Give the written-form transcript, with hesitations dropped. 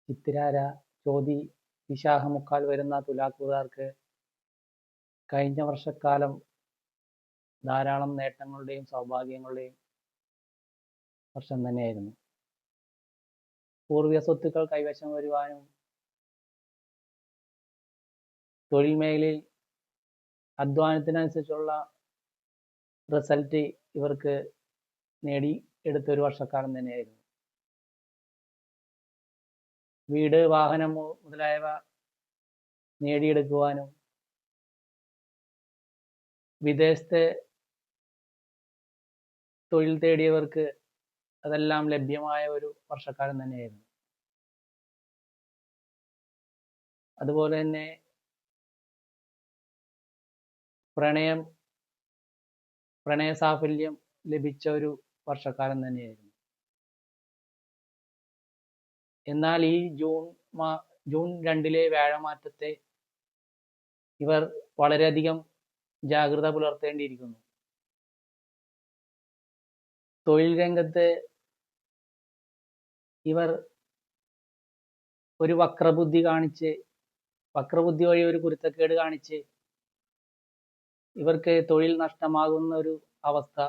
ചിത്തിരാര, ചോതി, വിശാഖമുക്കാൽ വരുന്ന തുലാക്കൂറുകാർക്ക് കഴിഞ്ഞ വർഷക്കാലം ധാരാളം നേട്ടങ്ങളുടെയും സൗഭാഗ്യങ്ങളുടെയും വർഷം തന്നെയായിരുന്നു. പൂർവിക സ്വത്തുക്കൾ കൈവശം വരുവാനും തൊഴിൽ മേഖലയിൽ അധ്വാനത്തിനനുസരിച്ചുള്ള റിസൾട്ട് ഇവർക്ക് നേടിയെടുത്ത ഒരു വർഷക്കാലം തന്നെയായിരുന്നു. വീട്, വാഹനം മുതലായവ നേടിയെടുക്കുവാനും വിദേശത്തെ തൊഴിൽ തേടിയവർക്ക് അതെല്ലാം ലഭ്യമായ ഒരു വർഷക്കാലം തന്നെയായിരുന്നു. അതുപോലെ തന്നെ പ്രണയ സാഫല്യം ലഭിച്ച ഒരു വർഷക്കാലം തന്നെയായിരുന്നു. എന്നാൽ ഈ ജൂൺ 2 വ്യാഴമാറ്റത്തെ ഇവർ വളരെയധികം ജാഗ്രത പുലർത്തേണ്ടിയിരിക്കുന്നു. തൊഴിൽ രംഗത്ത് ഇവർ ഒരു വക്രബുദ്ധി വഴി ഒരു കുരുത്തക്കേട് കാണിച്ച് ഇവർക്ക് തൊഴിൽ നഷ്ടമാകുന്ന ഒരു അവസ്ഥ